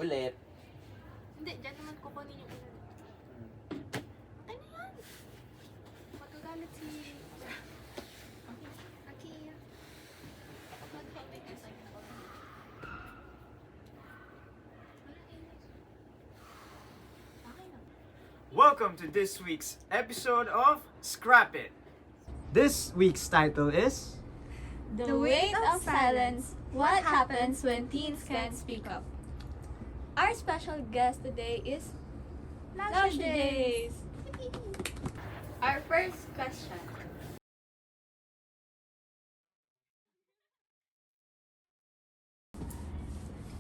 ulit. Hindi, dyan naman kukunin yung ulan. Ano yan? Magagalit si... Okay. Mag-helmet ka sa'yo. Okay na. Welcome to this week's episode of Scrap It. This week's title is The Weight of Silence. What happens when teens can't speak up? Our special guest today is Lasha Days. Our first question.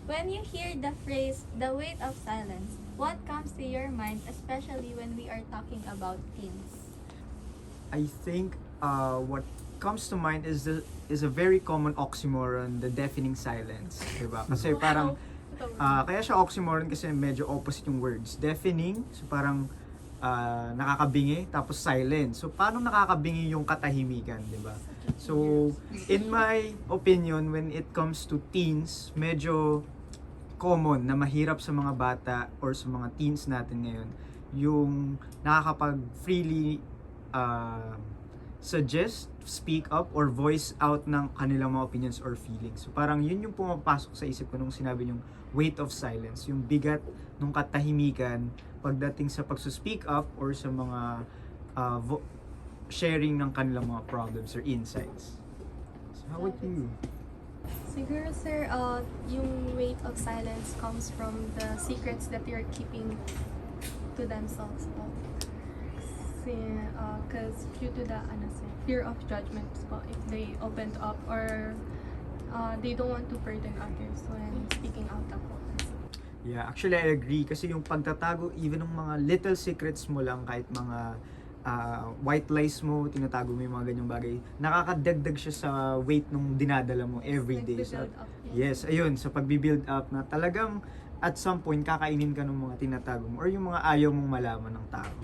When you hear the phrase, the weight of silence, what comes to your mind, especially when we are talking about teens? I think what comes to mind is a very common oxymoron, the deafening silence, diba? Kasi parang kaya siya oxymoron kasi medyo opposite yung words. Deafening, so parang nakakabingi, tapos silent. So paano nakakabingi yung katahimikan, diba? So in my opinion, when it comes to teens, medyo common na mahirap sa mga bata or sa mga teens natin ngayon yung nakakapag freely suggest, speak up, or voice out ng kanilang mga opinions or feelings. So parang yun yung pumapasok sa isip ko nung sinabi yung weight of silence, yung bigat ng katahimikan pagdating sa pagsuspeak up or sa mga sharing ng kanilang mga problems or insights. So how about you? Siguro, sir, yung weight of silence comes from the secrets that you're keeping to themselves. Because due to the fear of judgment po, if they opened up or they don't want to burden others when speaking out po. Yeah, actually I agree kasi yung pagtatago even ng mga little secrets mo lang, kahit mga white lies mo, tinatago mo yung mga ganyang bagay, nakakadagdag siya sa weight nung dinadala mo every day. So, yes, ayun, sa pagbi-build up na talagang at some point kakainin ka ng mga tinatago mo or yung mga ayaw mong malaman ng tao.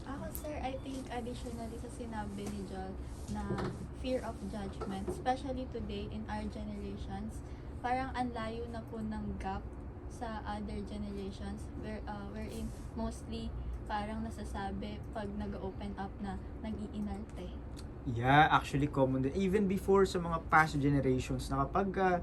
Ako, sir, I think additionally sa sinabi ni Joel na fear of judgment, especially today in our generations, parang ang layo na po ng gap sa other generations wherein mostly parang nasasabi pag nag-open up na nag-iinarte. Yeah, actually common din. Even before sa mga past generations na kapag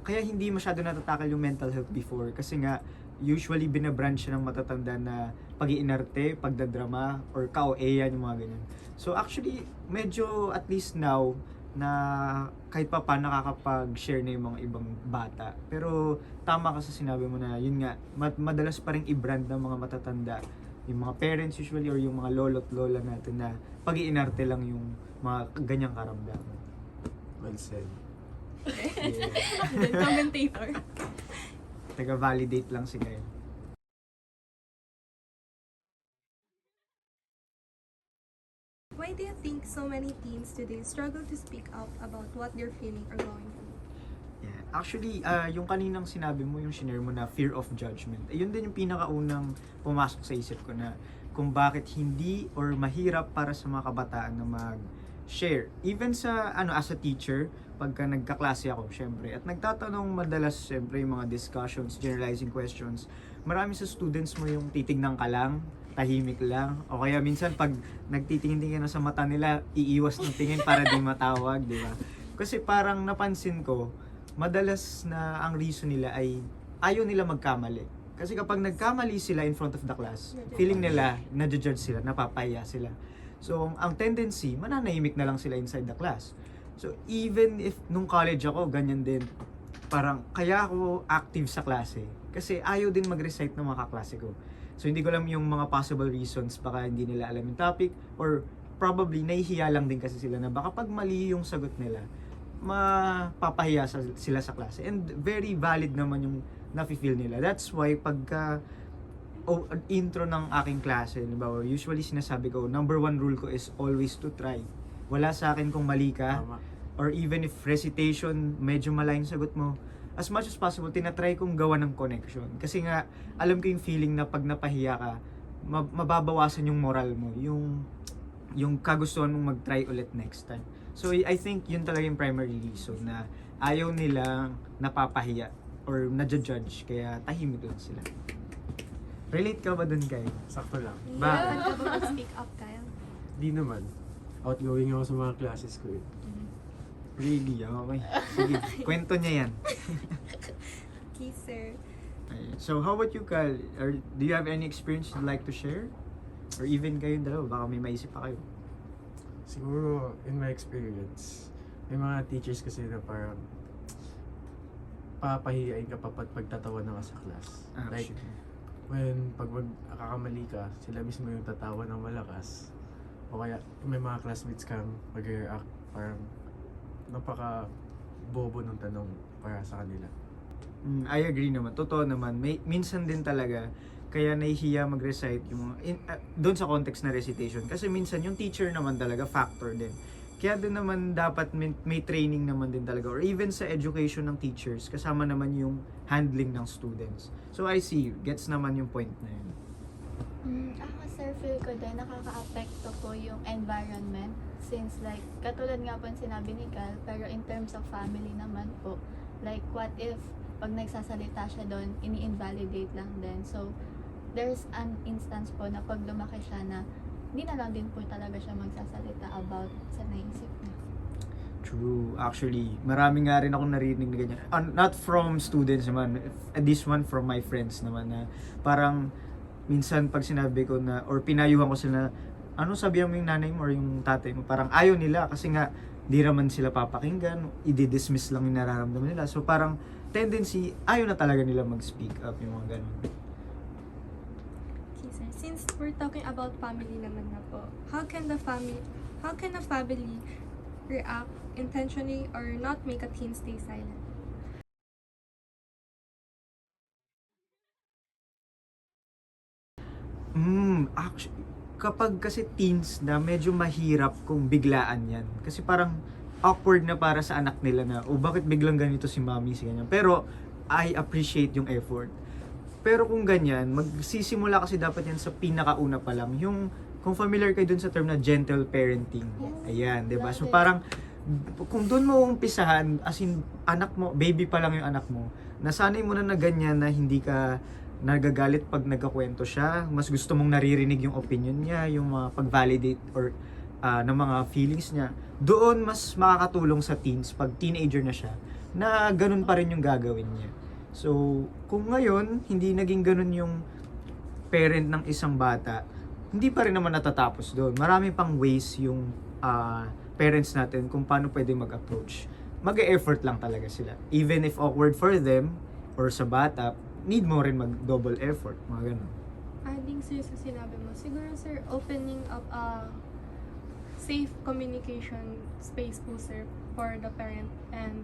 kaya hindi masyado natatakal yung mental health before kasi nga usually binabranch siya ng matatanda na pag-iinarte, pagdadrama, or ka-OA-yan, yung mga ganyan. So actually, medyo at least now, na kahit pa paano nakakapag-share na yung mga ibang bata. Pero tama ka sa sinabi mo na yun nga, madalas pa rin i-brand ng mga matatanda, yung mga parents usually or yung mga lolo't lola natin na pag-iinarte lang yung mga ganyang karamdaman. Well said. Then commentator. Taga-validate lang si Gael. Why do you think so many teens today struggle to speak out about what they're feeling or going through? Yeah. Actually, yung kaninang sinabi mo, yung shinare mo na fear of judgment, yun din yung pinakaunang pumasok sa isip ko na kung bakit hindi or mahirap para sa mga kabataan na mag-share. Even sa, as a teacher, pagka nagkaklase ako, syempre, at nagtatanong madalas, syempre, yung mga discussions, generalizing questions, marami sa students mo yung titignan ka lang, tahimik lang, o kaya minsan pag nagtitingin-tingin na sa mata nila, iiwas ng tingin para di matawag, di ba? Kasi parang napansin ko, madalas na ang reason nila ay ayaw nila magkamali. Kasi kapag nagkamali sila in front of the class, feeling nila, nadjudge sila, napapahiya sila. So, ang tendency, mananahimik na lang sila inside the class. So, even if nung college ako, ganyan din, parang kaya ako active sa klase. Kasi ayaw din mag-recite ng mga kaklase ko. So, hindi ko alam yung mga possible reasons, baka hindi nila alam yung topic, or probably nahihiya lang din kasi sila na baka pag mali yung sagot nila, mapapahiya sila sa klase. And very valid naman yung nafe-feel nila. That's why pagka intro ng aking klase, diba, usually sinasabi ko, number one rule ko is always to try. Wala sa akin kung mali ka, or even if recitation, medyo malayo yung sagot mo, as much as possible, tinatry kong gawa ng connection. Kasi nga, alam ko yung feeling na pag napahiya ka, mababawasan yung moral mo, yung kagustuhan mong mag-try ulit next time. So, I think yun talaga yung primary reason na ayaw nilang napapahiya or nadja-judge, kaya tahimik lang sila. Relate ka ba dun, Kyle? Sakto lang. Bakit? Ka ba mag-speak up, Kyle? Di naman. Outgoing ako sa mga classes ko eh. Really? Okay. Sige, kwento niya yan. Okay, sir. Ayun. So, how about you, Kyle? Do you have any experience you'd like to share? Or even kayo dalawa, baka may maisip pa kayo. Siguro, in my experience, may mga teachers kasi na parang papahiyain ka pa pagtatawa na ka sa class. Like, Actually. when pag magkakamali ka, sila mismo yung tatawa ng malakas. O kaya may mga classmates kang mag-react parang napaka bobo ng tanong para sa kanila. I agree naman. Totoo naman. Minsan din talaga, kaya nahihiya mag-recite yung doon sa context na recitation. Kasi minsan yung teacher naman talaga factor din. Kaya doon naman dapat may training naman din talaga. Or even sa education ng teachers, kasama naman yung handling ng students. So I see, gets naman yung point na yun. Ako sir, feel ko din nakaka-apekto po yung environment since like, katulad nga po ang sinabi ni Cal, pero in terms of family naman po, like what if pag nagsasalita siya doon, ini-invalidate lang din. So, there's an instance po na pag lumaki siya na hindi na lang din po talaga siya magsasalita about sa naisip niya. True. Actually, marami nga rin akong narinig na ganyan. Not from students naman, this one from my friends naman na parang minsan pag sinabi ko na, or pinayuhan ko sila na, ano sabihan mo yung nanay mo or yung tatay mo, parang ayaw nila kasi nga di naman sila papakinggan, i-dismiss lang yung nararamdaman nila. So parang tendency, ayaw na talaga nila mag-speak up yung mga ganun. Okay, sir. Since we're talking about family naman na po, how can a family react intentionally or not make a teen stay silent? Actually, kapag kasi teens na medyo mahirap kung biglaan yan. Kasi parang awkward na para sa anak nila na, bakit biglang ganito si mommy, si ganyan. Pero, I appreciate yung effort. Pero kung ganyan, magsisimula kasi dapat yan sa pinakauna pa lang. Yung, kung familiar kayo dun sa term na gentle parenting. Ayan, diba? So parang, kung dun mo umpisahan, as in, anak mo, baby pa lang yung anak mo, nasanay mo na ganyan na hindi ka nagagalit pag nagkakwento siya, mas gusto mong naririnig yung opinion niya, yung mga pag-validate or ng mga feelings niya, doon mas makakatulong sa teens pag teenager na siya, na ganun pa rin yung gagawin niya. So, kung ngayon, hindi naging ganun yung parent ng isang bata, hindi pa rin naman natatapos doon. Marami pang ways yung parents natin kung paano pwede mag-approach. Mag-e-effort lang talaga sila. Even if awkward for them or sa bata, need mo rin mag-double effort, mga ganun. Adding sir sa sinabi mo, siguro sir, opening up a safe communication space po sir for the parent and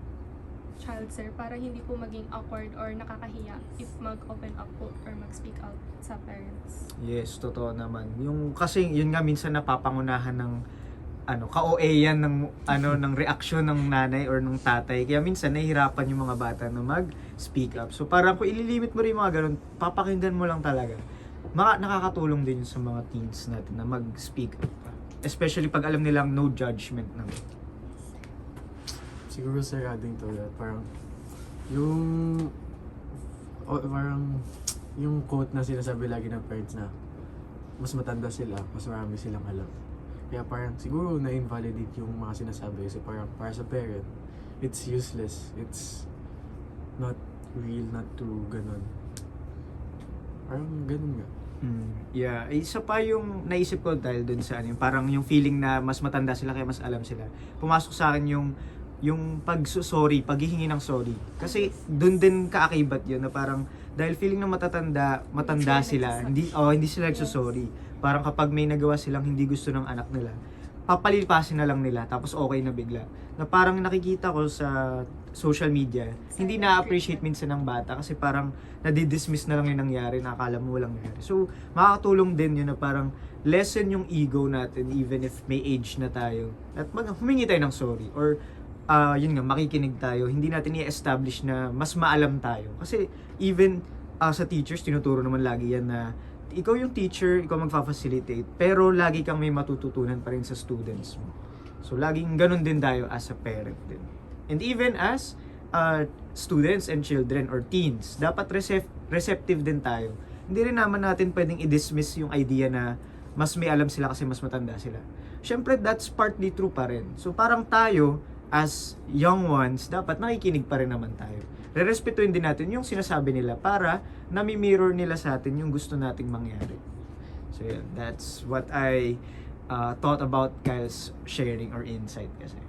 child sir, para hindi po maging awkward or nakakahiya if mag-open up po or mag-speak out sa parents. Yes, totoo naman. Yung kasi yun nga minsan napapangunahan ng ka-OA yan ng ng reaksyon ng nanay or ng tatay. Kaya minsan nahihirapan yung mga bata na mag-speak up. So parang kung ililimit mo rin mga ganun, papakinggan mo lang talaga. Nakakatulong din yun sa mga teens natin na mag-speak up. Especially pag alam nilang no judgment naman. Siguro sir, adding to that, parang yung quote na sinasabi lagi ng parents na mas matanda sila, mas marami silang alam. Kaya parang siguro na-invalidate yung mga sinasabi kasi parang para sa parent, it's useless. It's not real, not true, ganun. Parang ganun nga. Yeah, isa pa yung naisip ko dahil dun sa parang yung feeling na mas matanda sila kaya mas alam sila. Pumasok sa akin yung pag-sorry, paghihingi ng sorry. Kasi dun din kaakibat yun na parang dahil feeling na matanda sila, hindi sila nagsusorry. Parang kapag may nagawa silang hindi gusto ng anak nila, papalipasin na lang nila tapos okay na bigla. Na parang nakikita ko sa social media, hindi na-appreciate minsan ng bata kasi parang nadidismiss na lang yung nangyari, nakakala mo walang nangyari. So, makakatulong din yun na parang lessen yung ego natin even if may age na tayo. At humingi tayo ng sorry or yun nga, makikinig tayo. Hindi natin i-establish na mas maalam tayo. Kasi even sa teachers, tinuturo naman lagi yan na ikaw yung teacher, ikaw magfa-facilitate, pero lagi kang may matututunan pa rin sa students mo. So, laging ganun din tayo as a parent din. And even as students and children or teens, dapat receptive din tayo. Hindi rin naman natin pwedeng i-dismiss yung idea na mas may alam sila kasi mas matanda sila. Syempre, that's partly true pa rin. So, parang tayo, as young ones, dapat nakikinig pa rin naman tayo. Rerespetuhin din natin yung sinasabi nila para nami-mirror nila sa atin yung gusto nating mangyari. So, yeah, that's what I thought about Kyle's sharing or insight kasi.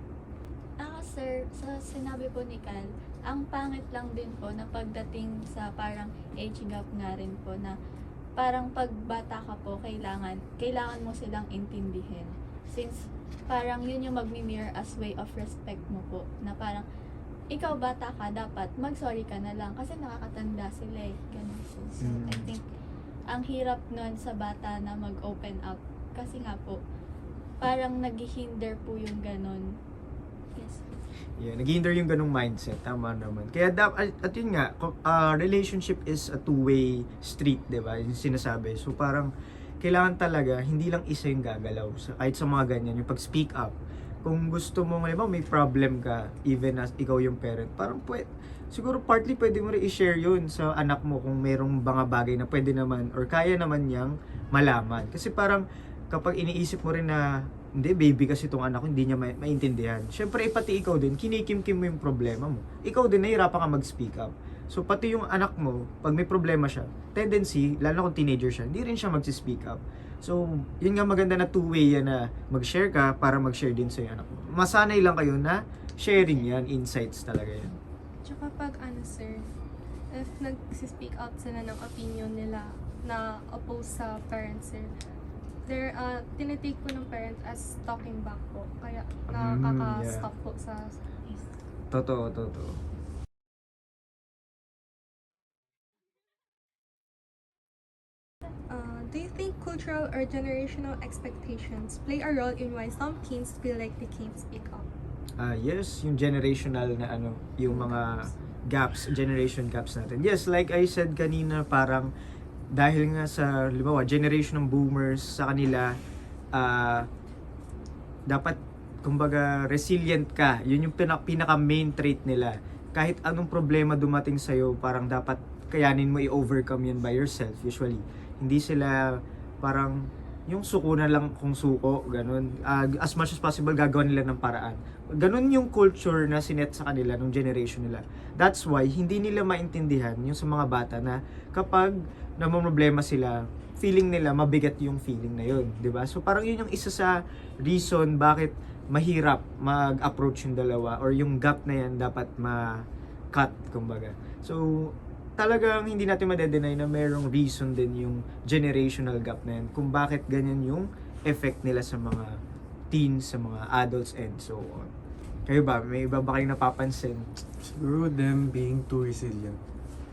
Sir, sa sinabi po ni Kyle, ang pangit lang din po na pagdating sa parang age gap nga rin po na parang pag bata ka po, kailangan mo silang intindihin. Since parang yun yung magmi-mirror as way of respect mo po. Na parang, ikaw bata ka, dapat mag-sorry ka na lang kasi nakakatanda sila eh. Ganun po. So, I think, ang hirap nun sa bata na mag-open up. Kasi nga po, parang naghihinder po yung ganun. Yes. Yeah, naghihinder yung ganung mindset. Tama naman. Kaya at yun nga, relationship is a two-way street, di ba? Yung sinasabi. So parang kailangan talaga, hindi lang isa yung gagalaw. Kahit sa mga ganyan, yung pag-speak up. Kung gusto mo, may problem ka, even as ikaw yung parent, parang siguro partly pwede mo rin i-share yun sa anak mo kung mayroong mga bagay na pwede naman or kaya naman niyang malaman. Kasi parang kapag iniisip mo rin na hindi, baby kasi itong anak ko, hindi niya maintindihan. Siyempre, pati ikaw din, kinikimkim mo yung problema mo. Ikaw din, nahihirapan ka mag-speak up. So, pati yung anak mo, pag may problema siya, tendency, lalo na kung teenager siya, hindi rin siya mag-speak up. So, yun nga maganda na two-way yan na mag-share ka para mag-share din sa yung anak mo. Masanay lang kayo na sharing yan, insights talaga yan. Tsaka pag sir, if nag-speak out sila ng opinion nila na oppose sa parents, sir, tinitake po ng parent as talking back po. Kaya nakaka-stop po sa... Totoo. Do you think cultural or generational expectations play a role in why some teens feel like they can't speak up? Yes, yung generational na yung mga gaps, generation gaps natin. Yes, like I said kanina, parang dahil nga sa, halimbawa, generation ng boomers, sa kanila, dapat, kumbaga, resilient ka. Yun yung pinaka main trait nila. Kahit anong problema dumating sa'yo, parang dapat kayanin mo i-overcome yun by yourself, usually. Hindi sila, parang, yung suko na lang kung suko, ganun. As much as possible, gagawa nila ng paraan. Ganun yung culture na sinet sa kanila nung generation nila. That's why, hindi nila maintindihan yung sa mga bata na kapag namumroblema sila, feeling nila mabigat yung feeling na yun, di ba? So parang yun yung isa sa reason bakit mahirap mag-approach yung dalawa or yung gap na yan dapat ma-cut, kumbaga. So talagang hindi natin madedenay na mayroong reason din yung generational gap na yan kung bakit ganyan yung effect nila sa mga teens, sa mga adults and so on. Kayo ba? May iba ba kayong napapansin? Siguro them being too resilient.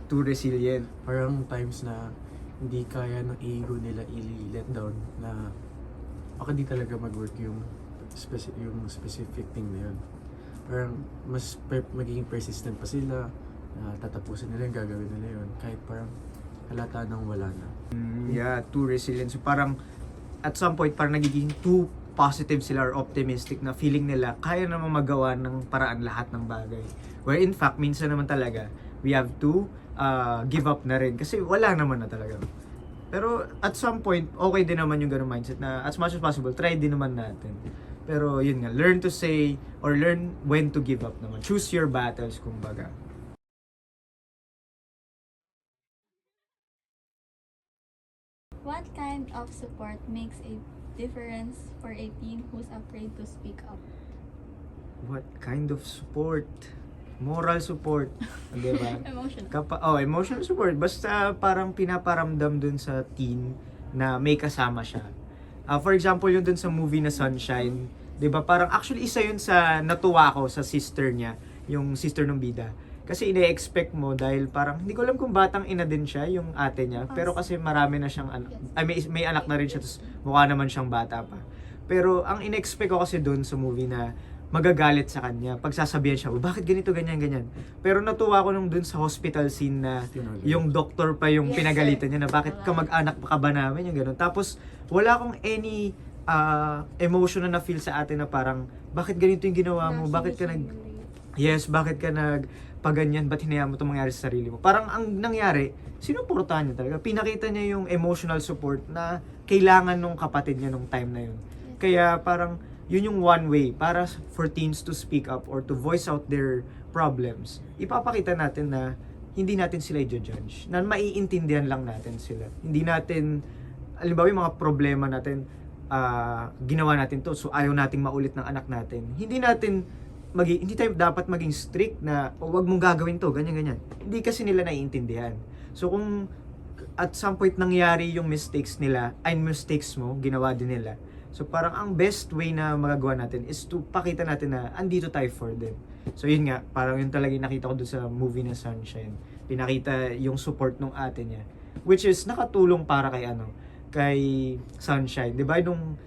Too resilient. Parang times na hindi kaya ng ego nila i-let down na baka di talaga mag-work yung specific thing na yun. Parang mas magiging persistent pa sila na tatapusin nila yung gagawin nila yun kahit parang halata nang wala na. Yeah, too resilient. So parang at some point parang nagiging too positive sila or optimistic na feeling nila kaya namang magawa ng paraan lahat ng bagay. Where in fact, minsan naman talaga we have to give up na rin kasi wala naman na talaga. Pero at some point, okay din naman yung ganung mindset na as much as possible, try din naman natin. Pero yun nga, learn to say or learn when to give up naman. Choose your battles, kumbaga. What kind of support makes a difference for a teen who's afraid to speak up? What kind of support? Moral support, di ba? Emotional. Emotional support. Basta parang pinaparamdam dun sa teen na may kasama siya. For example, yung dun sa movie na Sunshine, di ba? Parang actually isa yun sa natuwa ko sa sister niya, yung sister ng bida. Kasi ine-expect mo dahil parang, hindi ko alam kung batang ina din siya, yung ate niya. Pero kasi marami na siyang anak. May anak na rin siya, tapos mukha naman siyang bata pa. Pero ang ine-expect ko kasi dun sa movie na magagalit sa kanya. Pagsasabihan siya, bakit ganito, ganyan, ganyan. Pero natuwa ko nung dun sa hospital scene na yung doktor pa yung Yes, pinagalitan sir. niya na bakit ka mag-anak pa ka ba namin, yung gano'n. Tapos wala akong any emotion na na-feel sa atin na parang, bakit ganito yung ginawa mo, bakit ka yes, bakit ka nagpaganyan, ba't hinayaan mo itong mangyari sa sarili mo? Parang ang nangyari, sinuportahan niya talaga. Pinakita niya yung emotional support na kailangan nung kapatid niya nung time na yun. Kaya parang yun yung one way para for teens to speak up or to voice out their problems. Ipapakita natin na hindi natin sila i-judge. Na maiintindihan lang natin sila. Hindi natin, alimbawa yung mga problema natin, ginawa natin to, so ayaw nating maulit ng anak natin. Hindi tayo dapat maging strict na wag mong gagawin to, ganyan. Hindi kasi nila naiintindihan. So kung at some point nangyari yung mistakes nila, ay mistakes mo, ginawa din nila. So parang ang best way na magagawa natin is to pakita natin na andito tayo for them. So yun nga, parang yun talaga yung nakita ko doon sa movie na Sunshine. Pinakita yung support ng ate niya, which is nakatulong para kay Sunshine. 'Di ba nung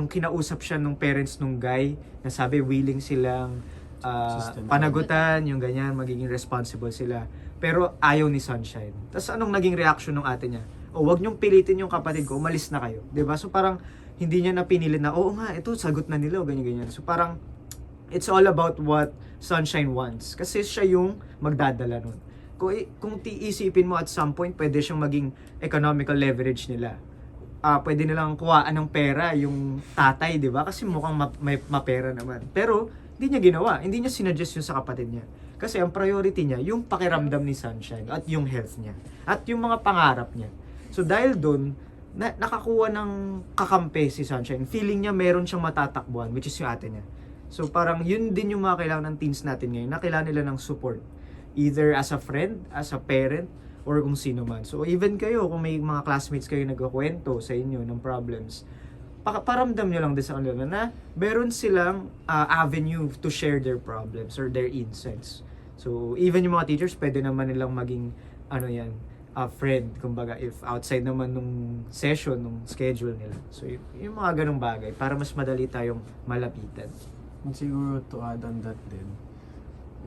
kinausap siya nung parents nung guy, na sabi willing silang System. panagutan, yung ganyan, magiging responsible sila. Pero ayaw ni Sunshine. Tapos anong naging reaction ng ate niya? Wag niyong pilitin yung kapatid ko, umalis na kayo. 'Di ba? So parang hindi niya napinilit na, oo nga, ito, sagot na nila, o ganyan. So parang, it's all about what Sunshine wants. Kasi siya yung magdadala nun. Kung iisipin mo at some point, pwede siyang maging economical leverage nila. Pwede nilang kuhaan ng pera yung tatay, di ba? Kasi mukhang may mapera naman. Pero, hindi niya ginawa. Hindi niya sinuggest yun sa kapatid niya. Kasi ang priority niya, yung pakiramdam ni Sunshine at yung health niya. At yung mga pangarap niya. So dahil dun, nakakuha ng kakampi si Sunshine. Feeling niya meron siyang matatakbuhan, which is yung ate niya. So parang yun din yung mga kailangan ng teens natin ngayon, na kailangan nila ng support. Either as a friend, as a parent, or kung sino man. So even kayo, kung may mga classmates kayo nagkukwento sa inyo ng problems, paramdam nyo lang din sa kanila na meron silang avenue to share their problems or their insights. So even yung mga teachers, pwede naman nilang maging friend, kumbaga, if outside naman nung session, nung schedule nila. So, yung mga ganong bagay, para mas madali tayong malapitan. And siguro to add on that din,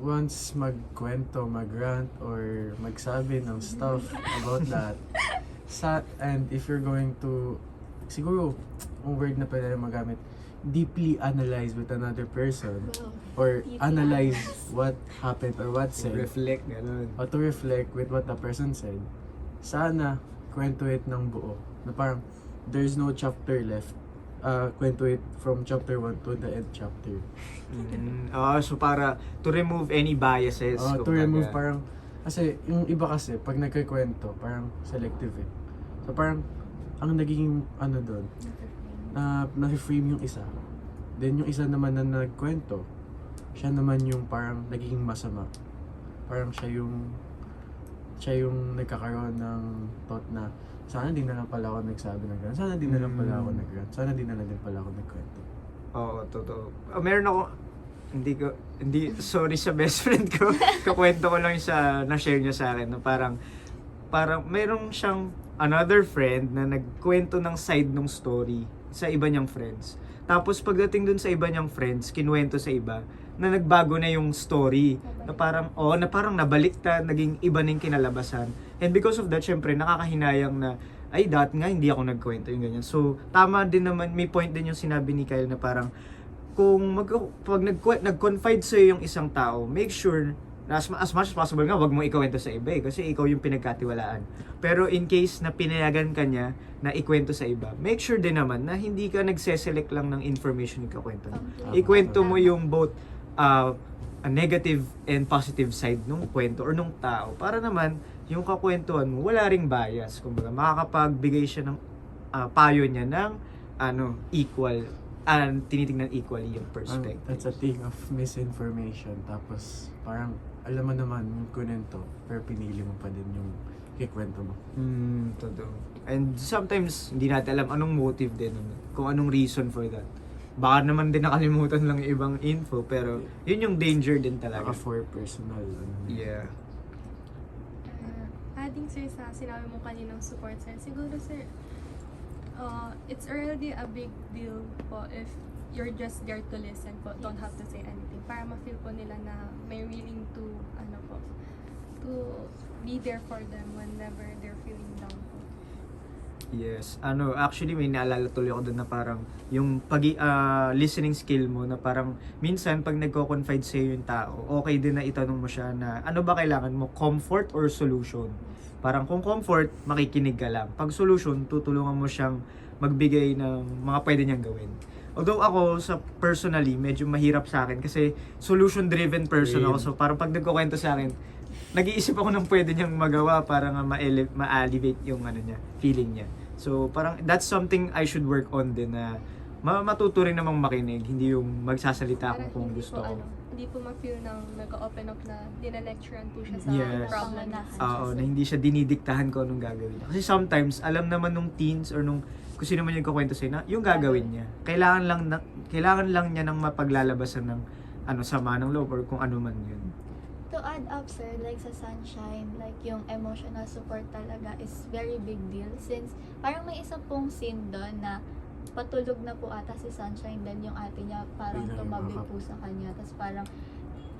once magkwento, magrant, or magsabi ng stuff about that, and if you're going to, siguro, ang word na pwede na magamit, deeply analyze with another person, or Deeply analyze what happened or what said, Reflect, gano'n. or to reflect with what the person said, sana kwento it ng buo. Na parang, there's no chapter left. Kwento it from chapter 1 to the end chapter. So para to remove any biases. To kumbaga. remove parang, kasi yung iba kasi, pag nagkikwento, parang selective eh. So parang, ang naging doon, na-frame yung isa. Then yung isa naman na nagkwento, siya naman yung parang naging masama. Parang siya yung nagkakaroon ng thought na sana di na lang pala ako nagsabi ng gano'n. Sana di na lang pala ako nag-rant. Sana di na lang din pala ako nagkwento. Oo, totoo. Meron ako, sorry sa best friend ko, kakwento ko lang yung na-share niya sa akin, na parang meron siyang another friend na nagkwento ng side ng story sa iba niyang friends. Tapos pagdating dun sa iba niyang friends, kinuwento sa iba, na nagbago na yung story. Na parang nabaliktad, naging iba na yung kinalabasan. And because of that, syempre, nakakahinayang na, ay, dati nga, hindi ako nagkwento yung ganyan. So, tama din naman, may point din yung sinabi ni Kyle na parang, pag nag-confide sa'yo yung isang tao, make sure na as much as possible nga, wag mo ikwento sa iba kasi ikaw yung pinagkatiwalaan. Pero in case na pinayagan ka niya na ikwento sa iba, make sure din naman na hindi ka nagseselect lang ng information yung kakwento. Ikwento mo yung both a negative and positive side nung kwento or nung tao para naman yung kakwentuhan mo wala ring bias. Kumbaga makakapagbigay siya ng payo niya ng equal, tinitingnan equally yung perspective. That's a thing of misinformation. Tapos parang alam mo naman yung kunento, pero pinili mo pa din yung kikwento mo. Totoo. And sometimes hindi natin alam anong motive din, kung anong reason for that. Baka naman din nakalimutan lang yung ibang info, pero yun yung danger din talaga. Baka for personal. Yeah. Adding sir sa sinabi mo kaninang support sir, siguro sir, it's already a big deal po if you're just there to listen po, don't have to say anything, para ma-feel po nila na may willing to, to be there for them whenever they're feeling down po. Yes. Actually may naalala tuloy ako doon na parang yung listening skill mo na parang minsan pag nagko-confide sa yung tao, okay din na itanong mo siya na ano ba kailangan mo, comfort or solution? Parang kung comfort, makikinig ka lang. Pag solution, tutulungan mo siyang magbigay ng mga pwede niyang gawin. Although ako sa personally, medyo mahirap sa akin kasi solution-driven person ako. So parang pag nagkukwento sa akin, nag-iisip ako ng pwede niyang magawa para nga ma-elevate yung niya, feeling niya. So parang that's something I should work on din na matuto rin namang makinig, hindi yung magsasalita Para ako kung hindi gusto po, ko. hindi po ma-feel nang nag-open up na dinalecturean po siya sa Yes. problem. Oo, na hindi siya dinidiktahan ko anong gagawin niya. Kasi sometimes, alam naman nung teens or nung kung sino man yung kukwento sa'yo na yung gagawin niya. Kailangan lang niya ng mapaglalabasan ng sama ng loob or kung ano man yun. To add up, sir, like sa Sunshine, like yung emotional support talaga is very big deal since parang may isa pong scene doon na patulog na po ata si Sunshine, then yung ate niya parang Biglang tumabi yumakap. po sa kanya, tapos parang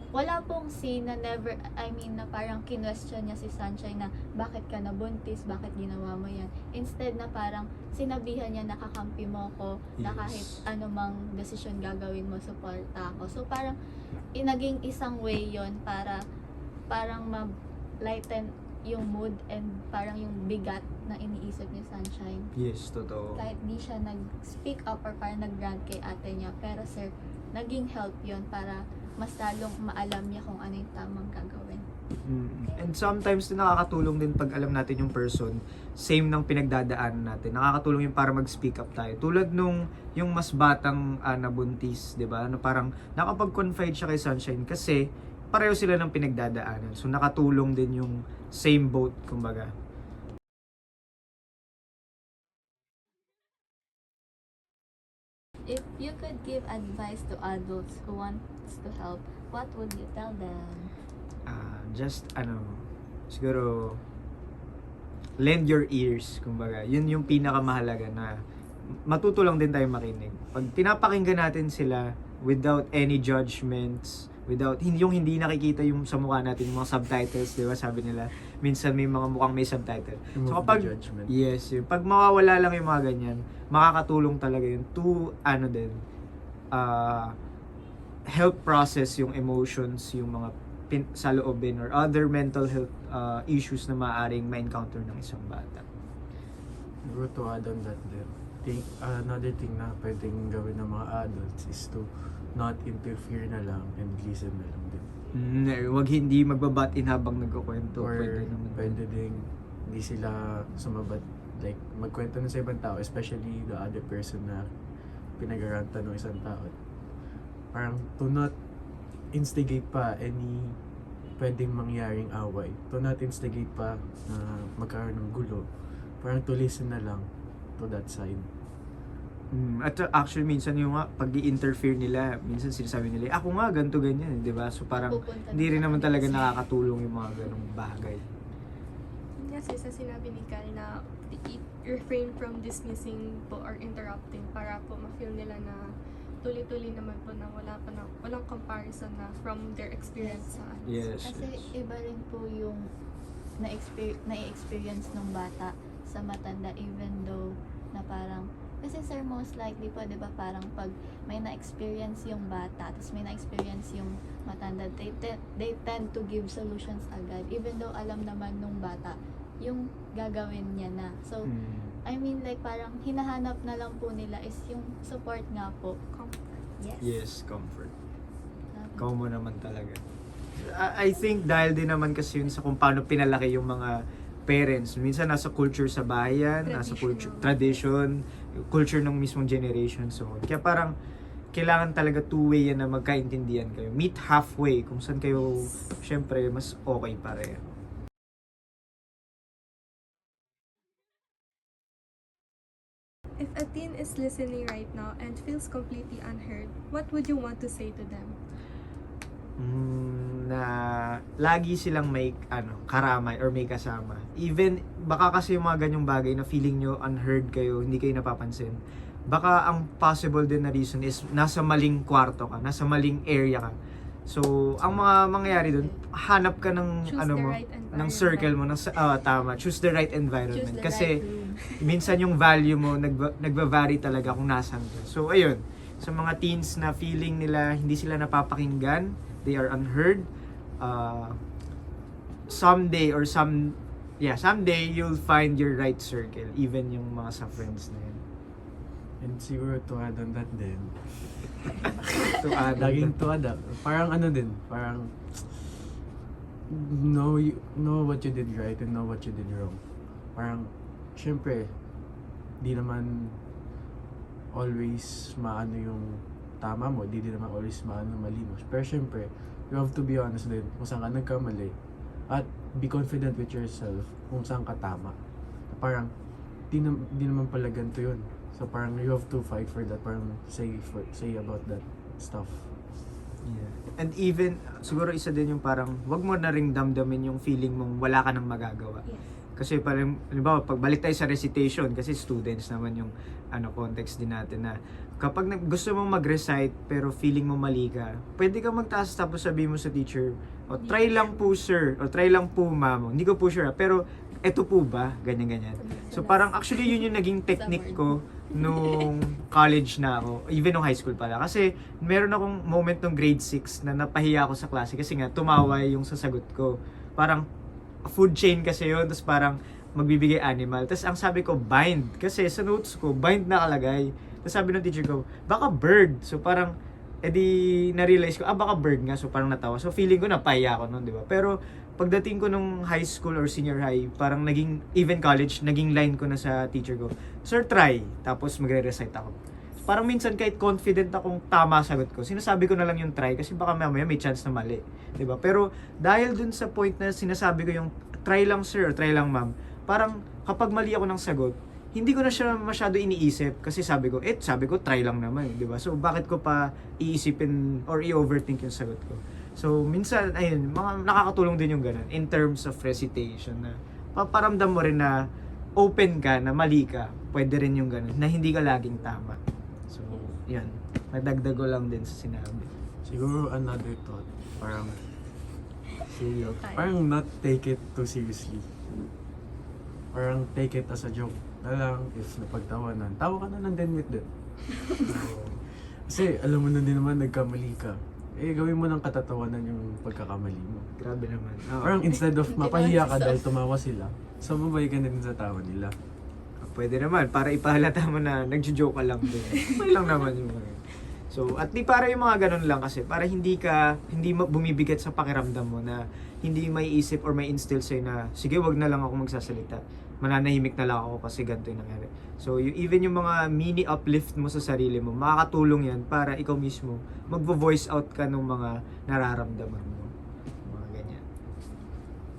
wala pong scene na na parang kinwestiyon niya si Sunshine na bakit ka nabuntis, bakit ginawa mo yan. Instead na parang sinabihan niya nakakampi mo ko, na kahit Yes. anumang desisyon gagawin mo, suporta ako. So parang naging isang way yon para parang ma-lighten yung mood and parang yung bigat na iniisip ni Sunshine. Yes, totoo. Kahit di siya nag-speak up or parang nag-rant kay ate niya, pero sir, naging help yon para mas lalong maalam niya kung ano yung tamang gagawin. And sometimes din nakakatulong din pag alam natin yung person, same ng pinagdadaanan natin. Nakakatulong yung para mag-speak up tayo. Tulad nung yung mas batang nabuntis, 'di ba? Parang nakapag-confide siya kay Sunshine kasi pareho sila ng pinagdadaanan. So nakatulong din yung same boat, kumbaga. If you could give advice to adults who wants to help, what would you tell them? Just siguro lend your ears, kumbaga. Yun yung pinakamahalaga na matuto lang din tayo makinig. Pag pinapakinggan natin sila without any judgments, hindi nakikita yung sa mukha natin yung mga subtitles, 'di ba? Sabi nila, minsan may mga mukhang may subtitle. Remove So kapag the judgment. yes, yun. Pag mawawala lang yung mga ganyan, makakatulong talaga yun to help process yung emotions, yung mga saloobin or other mental health issues na maaaring ma-encounter ng isang bata. Siguro to add on that din, another thing na pwedeng gawin ng mga adults is to not interfere na lang and listen na lang din. Wag hindi magbabatin habang nagkukwento. Or naman. pwede ding hindi sila sumabat, like magkwento na sa ibang tao, especially the other person na pinag-aranta ng isang tao. Parang to not instigate pa any pwedeng mangyaring away. To not instigate pa na magkaroon ng gulo. Parang to listen na lang to that side. At actually minsan yung pag i-interfere nila, minsan sinasabi nila, ako nga ganito ganyan, 'di ba? So parang Pupunta hindi rin na naman sa talaga kanila. nakakatulong yung mga ganong bagay. Kasi sa sinabi ni Kyle na refrain from dismissing po or interrupting para po ma-feel nila na tuloy-tuloy naman po na walang comparison na from their experience sa ano. Yes. Kasi iba rin po yung na-experience ng bata sa matanda, even though na parang kasi sir, most likely po, di ba, parang pag may na-experience yung bata, tapos may na-experience yung matanda, they tend to give solutions agad, even though alam naman nung bata yung gagawin niya na. So, I mean, like, parang hinahanap na lang po nila is yung support nga po. Yes. Yes, comfort. Sabi. Ikaw mo naman talaga. I think dahil din naman kasi yun sa kung paano pinalaki yung mga parents. Minsan nasa culture sa bayan, nasa culture, tradition, culture ng mismong generation. So, kaya parang kailangan talaga two-way yan na magkaintindihan kayo. Meet halfway kung saan kayo, syempre, mas okay pareho. If a teen is listening right now and feels completely unheard, what would you want to say to them? Na lagi silang may karamay or may kasama. Even baka kasi yung mga ganyong bagay na feeling nyo unheard kayo, hindi kayo napapansin. Baka ang possible din na reason is nasa maling kwarto ka, nasa maling area ka. So, ang mga mangyayari doon, hanap ka ng Choose ano the mo, right ng environment. circle mo, tama, choose the right environment. Choose the Kasi right room. minsan yung value mo nagva-vary talaga kung nasaan ka. So, ayun, sa mga teens na feeling nila hindi sila napapakinggan, they are unheard, someday you'll find your right circle, even yung mga sa friends na yun. And siguro to add on that din, To add, parang ano din, parang know what you did right and know what you did wrong. Parang, syempre, di naman always maano yung tama mo, di naman always maano mali mo. Pero syempre, you have to be honest din kung saan ka nagkamali at be confident with yourself kung saan ka tama. Parang, di naman pala ganito yun. So parang you have to fight for that, parang say about that stuff. Yeah. And even, siguro isa din yung parang, wag mo na ring damdamin yung feeling mong wala ka nang magagawa. Yes. Kasi parang, halimbawa, pagbalik tayo sa recitation, kasi students naman yung context din natin na kapag gusto mong mag-recite pero feeling mo mali ka, pwede ka magtaas tapos sabihin mo sa teacher, o try lang po sir, o try lang po ma'am. Hindi ko po sure, pero eto po ba? Ganyan-ganyan. So parang actually yun yung naging technique ko nung college na ako, even nung high school pala. Kasi meron akong moment nung grade 6 na napahiya ako sa klase kasi nga tumawa yung sasagot ko. Parang food chain kasi yun, tapos parang magbibigay animal. Tapos ang sabi ko, bind. Kasi sa notes ko, bind nakalagay. Tapos sabi ng teacher ko, baka bird. So parang, edi na-realize ko, baka bird nga. So parang natawa. So feeling ko napahiya ako nun, di ba? Pero pagdating ko nung high school or senior high, parang naging, even college, naging line ko na sa teacher ko, sir, try. Tapos magre-recite ako. Parang minsan kahit confident akong tama sagot ko, sinasabi ko na lang yung try kasi baka mamaya may chance na mali. 'Di ba? Pero dahil dun sa point na sinasabi ko yung try lang sir, try lang ma'am, parang kapag mali ako ng sagot, hindi ko na siya masyado iniisip kasi sabi ko try lang naman, 'di ba? So bakit ko pa iisipin or i-overthink yung sagot ko? So minsan ayun, mga nakakatulong din yung ganun in terms of recitation na paparamdam mo rin na open ka, na mali ka. Pwede rin yung ganun, na hindi ka laging tama. So, yan. Nadagdag ko lang din sa sinabi. Siguro another thought, parang tayo. parang not take it too seriously. Parang take it as a joke na lang. If napagtawanan, tawa ka na lang din with it. Kasi alam mo na din naman nagkamali ka, gawin mo ng katatawanan yung pagkakamali mo. Grabe naman. Parang instead of Hindi mapahiya ka naman dahil tumawa sila, sumabay ka na din sa tawa nila. Pwede naman, para ipahalata mo na nagjo-joke ka lang din. Okay lang naman yung mga. So, at di para yung mga ganun lang kasi, para hindi bumibigat sa pakiramdam mo na hindi may isip or may instill sa'yo na, sige, wag na lang ako magsasalita. Mananahimik na lang ako kasi ganito yung nangyari. So, even yung mga mini uplift mo sa sarili mo, makakatulong yan para ikaw mismo magvo-voice out ka ng mga nararamdaman mo. Mga ganyan.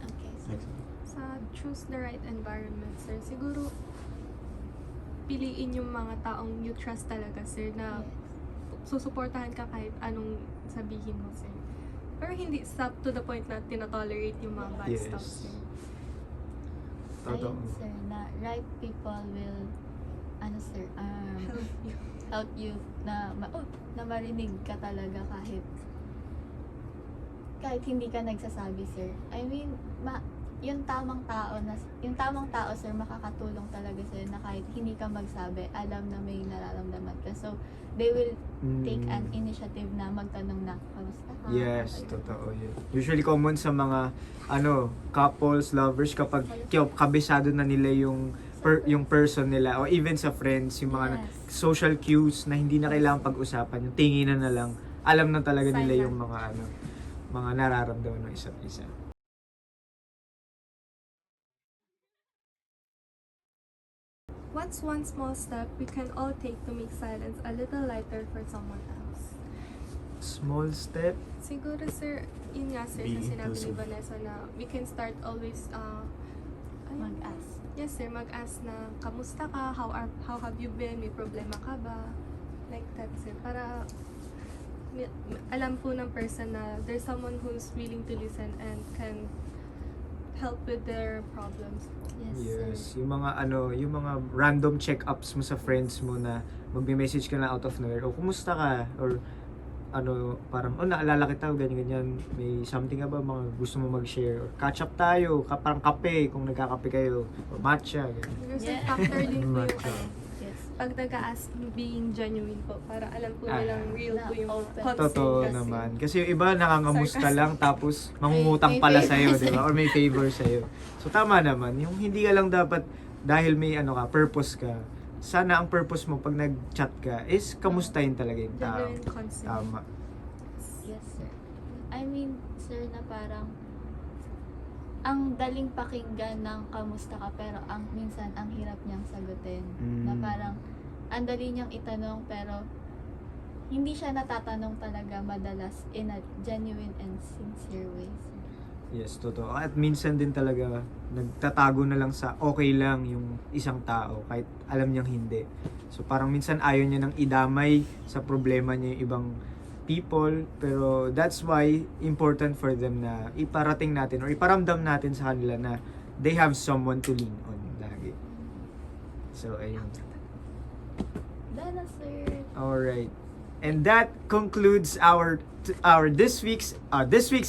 Okay. Next. Sa choose the right environment, sir, siguro piliin yung mga taong you trust talaga, sir, na susuportahan ka kahit anong sabihin mo, sir. Pero hindi stop to the point na tinotolerate yung mga bad Yes. stuff, sir. Totoo. Ayun, sir, na right people will, sir, Help you. help you na marinig ka talaga kahit hindi ka nagsasabi, sir. I mean, yung tamang tao, sir, makakatulong talaga sa'yo na kahit hindi ka magsabi, alam na may nararamdaman ka. So, they will take an initiative na magtanong na, kamusta ka? Yes, Ayun. totoo yun. Usually common sa mga couples, lovers kapag kabisado na nila yung person nila o even sa friends, yung mga Yes. social cues na hindi na kailangan pag-usapan, yung tinginan na lang, alam na talaga nila yung mga nararamdaman ng isa't isa. What's one small step we can all take to make silence a little lighter for someone else? Small step. Siguro, sir, yun nga, sir, Being sa sinabi ni inclusive. Vanessa na we can start always, Mag-ask. yes, sir, mag-ask na, kamusta ka? How have you been? May problema ka ba? Like that, sir. Para alam po ng person na there's someone who's willing to listen and can help with their problems. Yes, Yes, sir. yung mga random check-ups mo sa friends mo na magme-message ka na out of nowhere, o kumusta ka, or parang, naalala kita, ganyan, may something ba, mga gusto mo mag-share, or catch up tayo, parang kape, kung nagkakape kayo, or matcha, ganyan. Siguro sir, Yeah. factor din po yung Matcha. Yes. pag nag-a-ask being genuine po, para alam po nilang real Na po yung open. concern Totoo kasi. naman. Kasi yung iba nangangamusta Sarcastic. lang tapos mangungutang May pala favor sa'yo, di ba? Or may favor sa'yo. So tama naman. Yung hindi ka lang dapat dahil may purpose ka. Sana ang purpose mo pag nag-chat ka is kamustahin talaga yung tao. Genuine concern. Tama. Yes, sir. I mean, sir, na parang ang daling pakinggan ng kamusta ka pero minsan ang hirap niyang sagutin. Na Mm. parang ang dali niyang itanong pero hindi siya natatanong talaga madalas in a genuine and sincere way, sir. Yes, totoo. At minsan din talaga nagtatago na lang sa okay lang yung isang tao kahit alam niyang hindi. So parang minsan ayaw niya nang idamay sa problema niya yung ibang people, pero that's why important for them na iparating natin or iparamdam natin sa kanila na they have someone to lean on lagi. So ayun. Dana, sir. Alright. And that concludes our this week's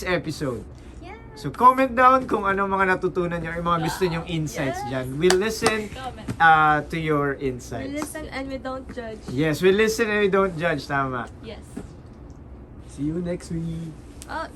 episode. Yeah. So comment down kung ano mga natutunan nyo or mga gusto nyong insights dyan. We'll listen Comment. to your We insights. listen and we don't judge. Yes, we listen and we don't judge. Tama. Yes. See you next week. Oh,